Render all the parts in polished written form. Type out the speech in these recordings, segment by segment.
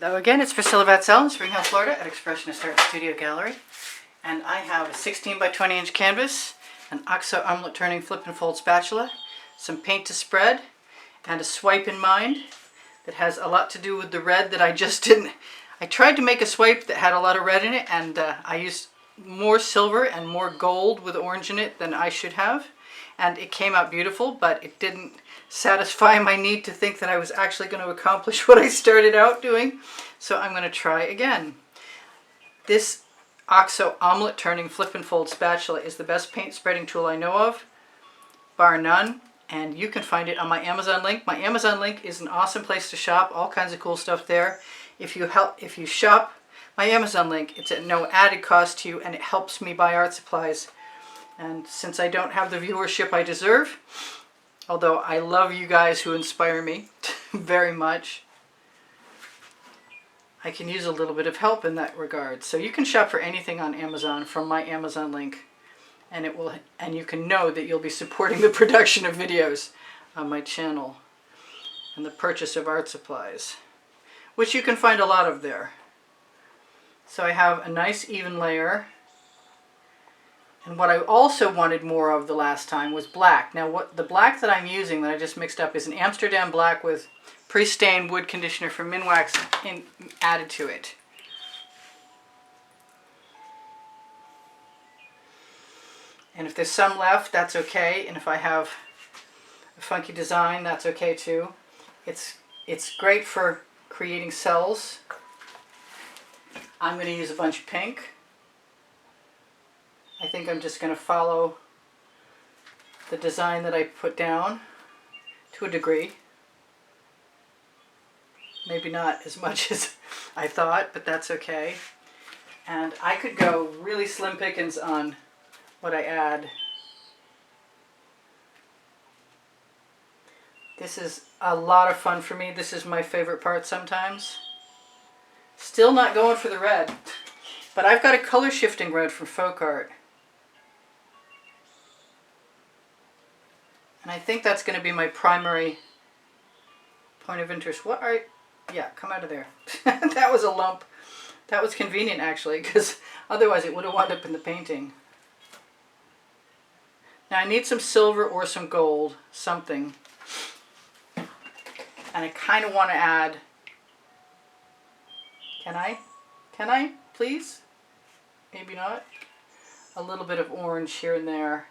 Hello again, it's Priscilla Batzell in Spring Hill, Florida at Expressionist Art Studio Gallery. And I have a 16 by 20 inch canvas, an OXO omelet turning flip and fold spatula, some paint to spread, and a swipe in mind that has a lot to do with the red that I just didn't. I tried to make a swipe that had a lot of red in it, and I used more silver and more gold with orange in it than I should have. And it came out beautiful, but it didn't satisfy my need to think that I was actually going to accomplish what I started out doing. So I'm going to try again. This OXO omelet turning flip and fold spatula is the best paint spreading tool I know of, bar none. And you can find it on my Amazon link. My Amazon link is an awesome place to shop. All kinds of cool stuff there. If you shop my Amazon link, it's at no added cost to you, and it helps me buy art supplies. And since I don't have the viewership I deserve, although I love you guys who inspire me very much, I can use a little bit of help in that regard. So you can shop for anything on Amazon from my Amazon link, and you can know that you'll be supporting the production of videos on my channel and the purchase of art supplies, which you can find a lot of there. So I have a nice even layer. And what I also wanted more of the last time was black. Now the black that I'm using that I just mixed up is an Amsterdam black with pre-stained wood conditioner from Minwax added to it. And if there's some left, that's okay. And if I have a funky design, that's okay too. It's great for creating cells. I'm going to use a bunch of pink. I think I'm just going to follow the design that I put down to a degree. Maybe not as much as I thought, but that's okay. And I could go really slim pickings on what I add. This is a lot of fun for me. This is my favorite part sometimes. Still not going for the red, but I've got a color shifting red from Folk Art. And I think that's going to be my primary point of interest. Yeah, come out of there. That was a lump. That was convenient actually, because otherwise it would have wound up in the painting. Now I need some silver or some gold, something. And I kind of want to add, can I, please? Maybe not. A little bit of orange here and there.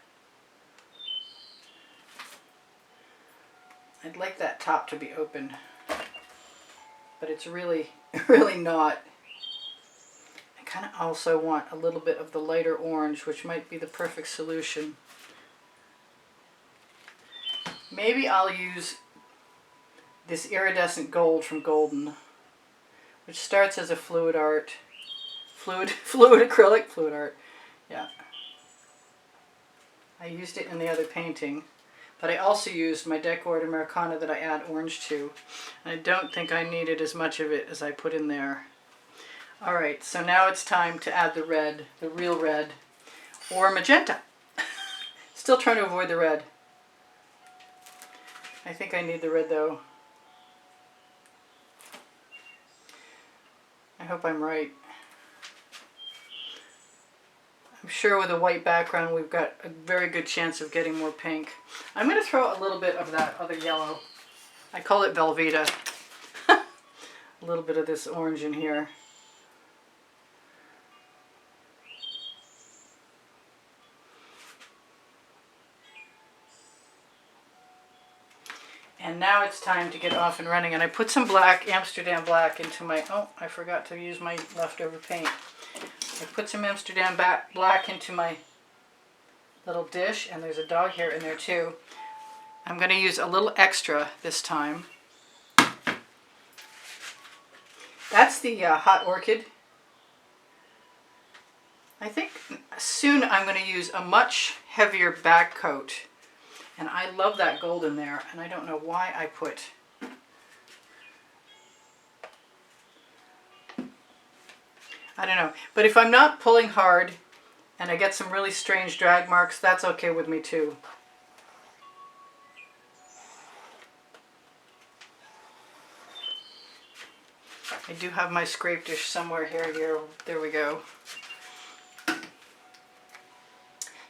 I'd like that top to be open, but it's really, really not. I kind of also want a little bit of the lighter orange, which might be the perfect solution. Maybe I'll use this iridescent gold from Golden, which starts as a fluid art. Fluid art, yeah. I used it in the other painting. But I also used my Decor Americana that I add orange to. And I don't think I needed as much of it as I put in there. Alright, so now it's time to add the red, the real red, or magenta. Still trying to avoid the red. I think I need the red though. I hope I'm right. I'm sure with a white background we've got a very good chance of getting more pink. I'm going to throw a little bit of that other yellow. I call it Velveeta. A little bit of this orange in here. And now it's time to get off and running. And I put some black, Amsterdam black, into my... Oh, I forgot to use my leftover paint. I put some Amsterdam black into my little dish, and there's a dog hair in there too. I'm going to use a little extra this time. That's the Hot Orchid. I think soon I'm going to use a much heavier back coat. And I love that gold in there, and I don't know why I put... I don't know, but if I'm not pulling hard and I get some really strange drag marks, that's okay with me too. I do have my scrape dish somewhere here. There we go.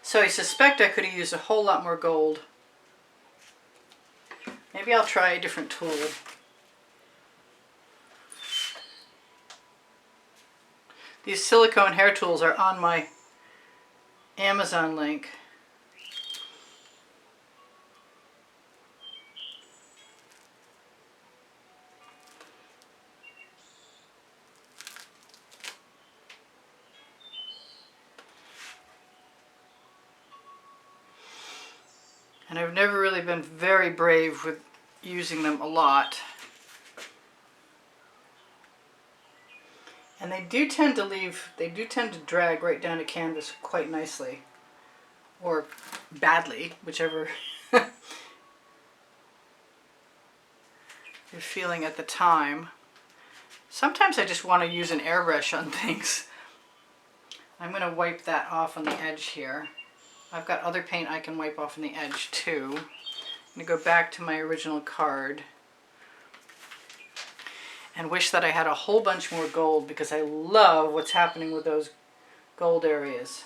So I suspect I could have used a whole lot more gold. Maybe I'll try a different tool. These silicone hair tools are on my Amazon link. And I've never really been very brave with using them a lot. And they do tend to drag right down to canvas quite nicely. Or badly, whichever you're feeling at the time. Sometimes I just want to use an airbrush on things. I'm going to wipe that off on the edge here. I've got other paint I can wipe off on the edge too. I'm going to go back to my original card. And wish that I had a whole bunch more gold because I love what's happening with those gold areas.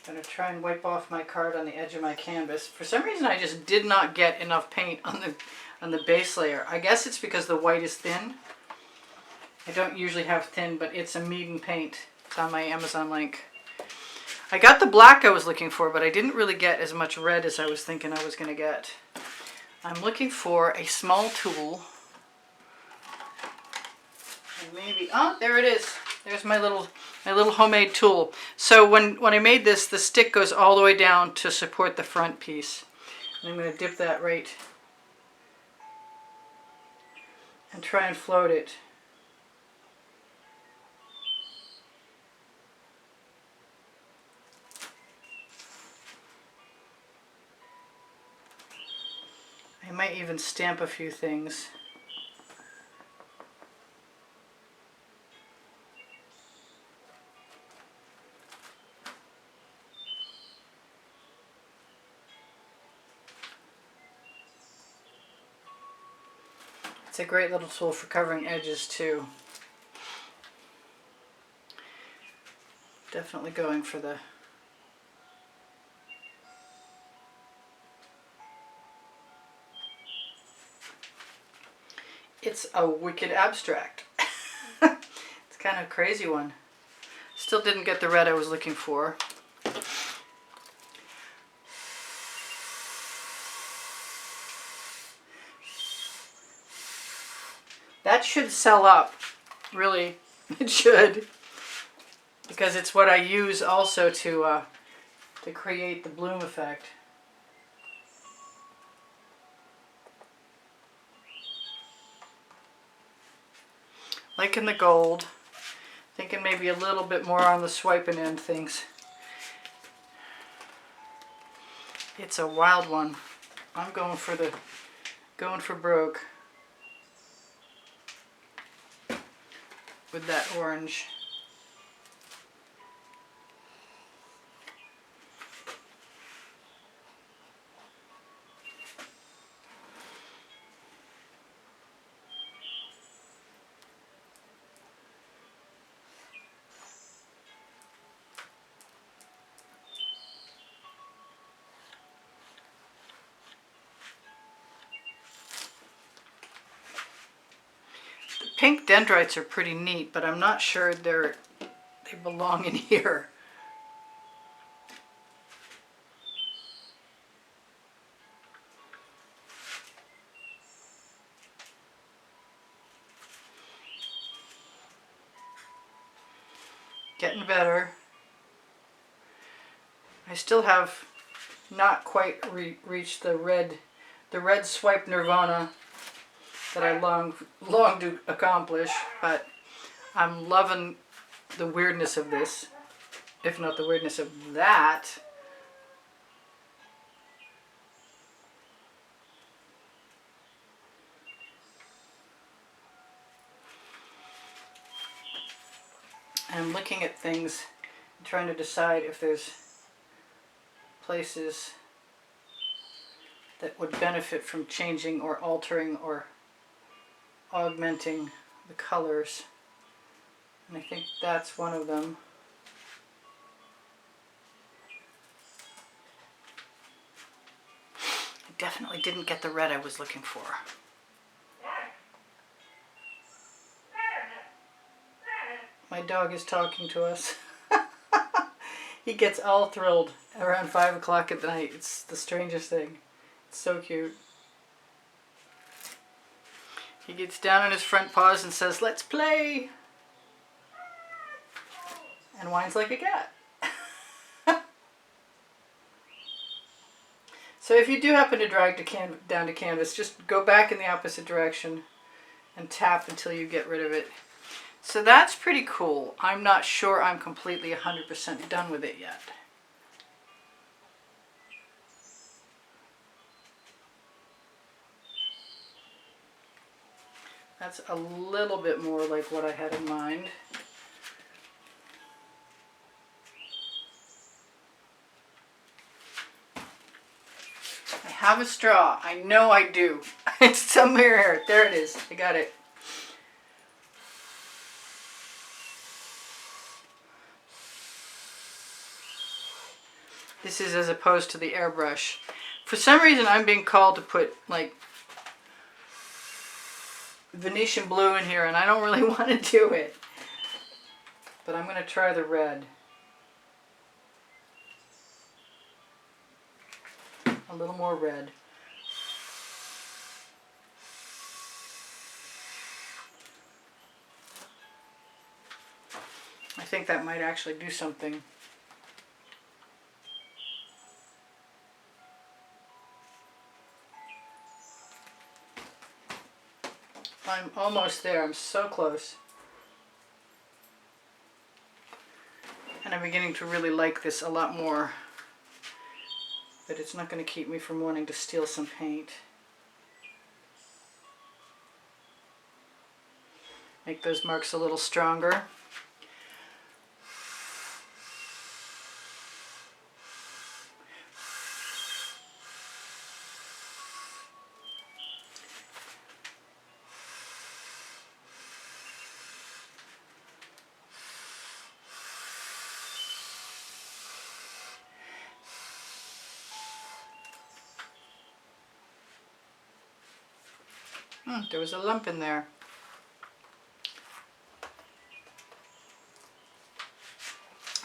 I'm going to try and wipe off my card on the edge of my canvas. For some reason I just did not get enough paint on the base layer. I guess it's because the white is thin. I don't usually have thin, but it's a Meeden paint. It's on my Amazon link. I got the black I was looking for, but I didn't really get as much red as I was thinking I was going to get. I'm looking for a small tool. And maybe, oh, there it is. There's my little homemade tool. So when I made this, the stick goes all the way down to support the front piece. And I'm going to dip that right and try and float it. I might even stamp a few things. It's a great little tool for covering edges too. Definitely going for the It's a wicked abstract. It's kind of a crazy one. Still didn't get the red I was looking for. That should sell up, really. It should, because it's what I use also to create the bloom effect. Liking the gold, thinking maybe a little bit more on the swiping end things. It's a wild one. I'm going for broke with that orange. Pink dendrites are pretty neat, but I'm not sure they belong in here. Getting better. I still have not quite reached the red swipe nirvana that I long to accomplish, but I'm loving the weirdness of this, if not the weirdness of that. And I'm looking at things and trying to decide if there's places that would benefit from changing or altering or augmenting the colors. And I think that's one of them. I definitely didn't get the red I was looking for. My dog is talking to us. He gets all thrilled around 5 o'clock at night. It's the strangest thing. It's so cute. He gets down on his front paws and says, "Let's play!" And whines like a cat. So if you do happen to drag down to canvas, just go back in the opposite direction and tap until you get rid of it. So that's pretty cool. I'm not sure I'm completely 100% done with it yet. That's a little bit more like what I had in mind. I have a straw. I know I do. It's somewhere here. There it is. I got it. This is as opposed to the airbrush. For some reason I'm being called to put like Venetian blue in here and I don't really want to do it. But I'm going to try the red. A little more red. I think that might actually do something. I'm almost there. I'm so close. And I'm beginning to really like this a lot more. But it's not going to keep me from wanting to steal some paint. Make those marks a little stronger. There was a lump in there.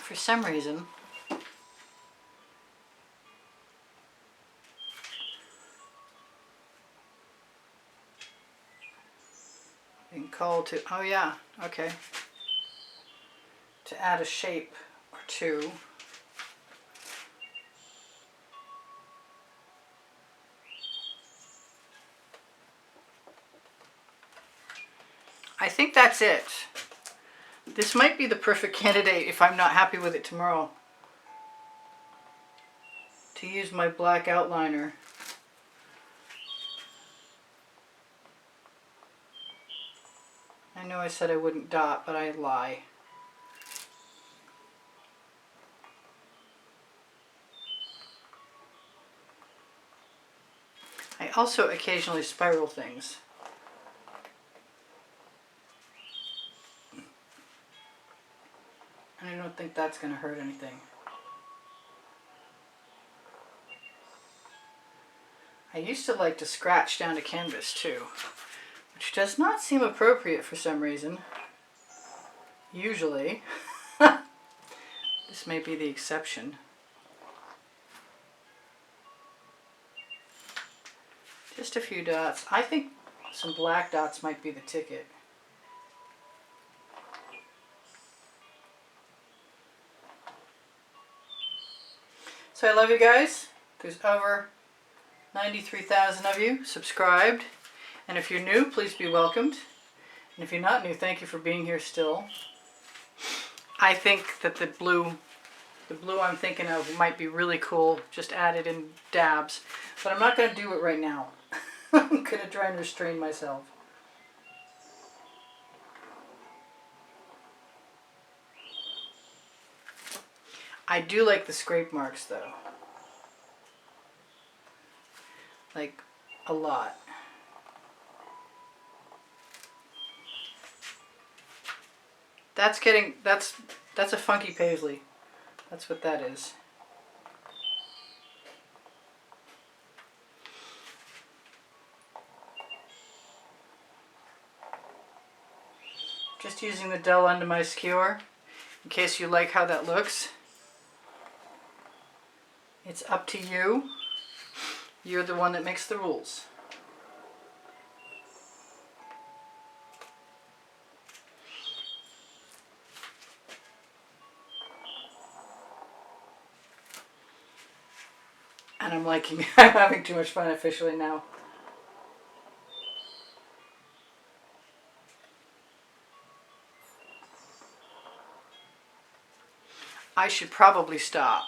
For some reason, being called to, oh yeah, okay, to add a shape or two. I think that's it. This might be the perfect candidate if I'm not happy with it tomorrow, to use my black outliner. I know I said I wouldn't dot, but I lie. I also occasionally spiral things. And I don't think that's going to hurt anything. I used to like to scratch down to canvas too, which does not seem appropriate for some reason. Usually. This may be the exception. Just a few dots. I think some black dots might be the ticket. So I love you guys. There's over 93,000 of you subscribed. And if you're new, please be welcomed. And if you're not new, thank you for being here still. I think that the blue I'm thinking of might be really cool. Just add it in dabs. But I'm not going to do it right now. I'm going to try and restrain myself. I do like the scrape marks though. Like a lot. That's a funky paisley. That's what that is. Just using the dull end of my skewer in case you like how that looks. It's up to you. You're the one that makes the rules. And I'm liking, I'm having too much fun officially now. I should probably stop.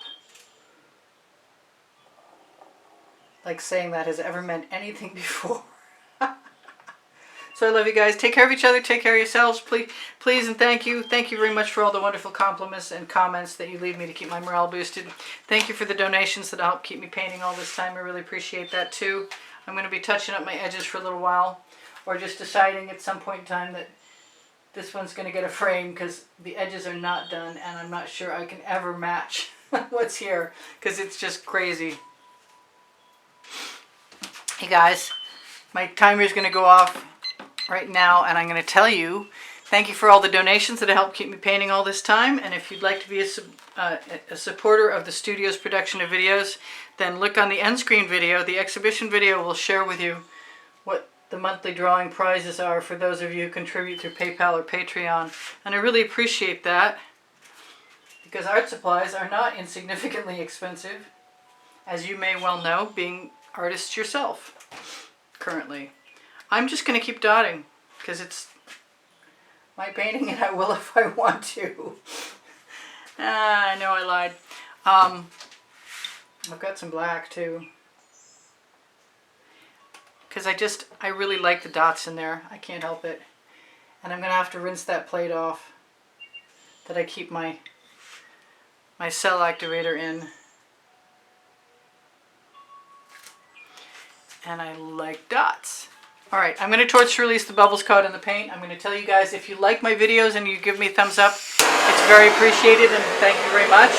Like saying that has ever meant anything before. So I love you guys. Take care of each other. Take care of yourselves. Please and thank you. Thank you very much for all the wonderful compliments and comments that you leave me to keep my morale boosted. Thank you for the donations that help keep me painting all this time. I really appreciate that too. I'm going to be touching up my edges for a little while, or just deciding at some point in time that this one's going to get a frame because the edges are not done and I'm not sure I can ever match what's here because it's just crazy. Hey guys, my timer is going to go off right now, and I'm going to tell you thank you for all the donations that have helped keep me painting all this time. And if you'd like to be a supporter of the studio's production of videos, then look on the end screen video. The exhibition video will share with you what the monthly drawing prizes are for those of you who contribute through PayPal or Patreon. And I really appreciate that because art supplies are not insignificantly expensive, as you may well know, being artists yourself currently. I'm just going to keep dotting because it's my painting and I will if I want to. I know I lied. I've got some black too because I really like the dots in there. I can't help it. And I'm going to have to rinse that plate off that I keep my cell activator in. And I like dots. Alright, I'm going to torch release the bubbles caught in the paint. I'm going to tell you guys, if you like my videos and you give me a thumbs up, it's very appreciated and thank you very much.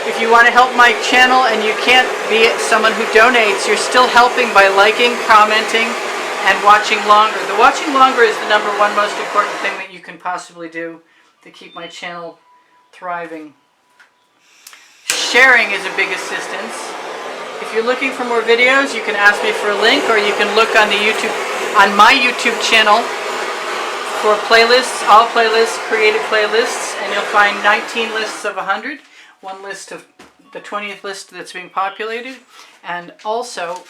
If you want to help my channel and you can't be someone who donates, you're still helping by liking, commenting, and watching longer. The watching longer is the #1 most important thing that you can possibly do to keep my channel thriving. Sharing is a big assistance. If you're looking for more videos, you can ask me for a link, or you can look on my YouTube channel for playlists, all playlists, created playlists, and you'll find 19 lists of 100, one list of the 20th list that's being populated, and also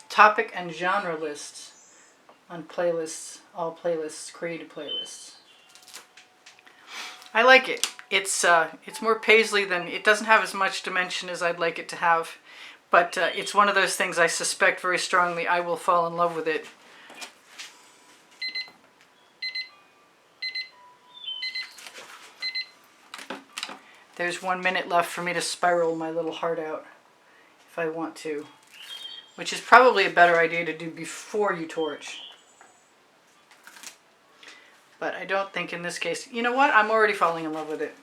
topic and genre lists on playlists, all playlists, created playlists. I like it. It's more paisley than, it doesn't have as much dimension as I'd like it to have. But it's one of those things I suspect very strongly I will fall in love with it. There's 1 minute left for me to spiral my little heart out if I want to. Which is probably a better idea to do before you torch. But I don't think in this case, you know what? I'm already falling in love with it.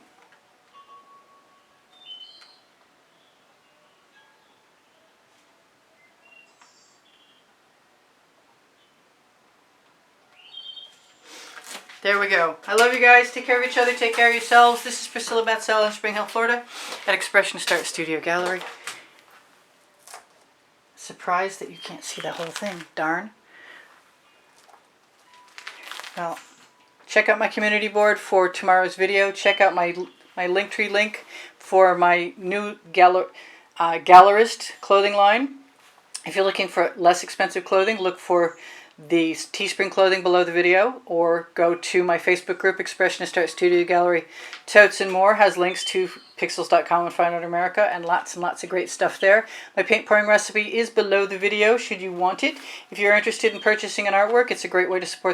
There we go. I love you guys. Take care of each other. Take care of yourselves. This is Priscilla Batzell in Spring Hill, Florida at Expressionist Art Studio Gallery. Surprised that you can't see the whole thing. Darn. Well, check out my community board for tomorrow's video. Check out my Linktree link for my new gallerist clothing line. If you're looking for less expensive clothing, look for the Teespring clothing below the video, or go to my Facebook group, Expressionist Art Studio Gallery. Totes and More has links to pixels.com and Fine Art America, and lots of great stuff there. My paint pouring recipe is below the video should you want it. If you're interested in purchasing an artwork, it's a great way to support the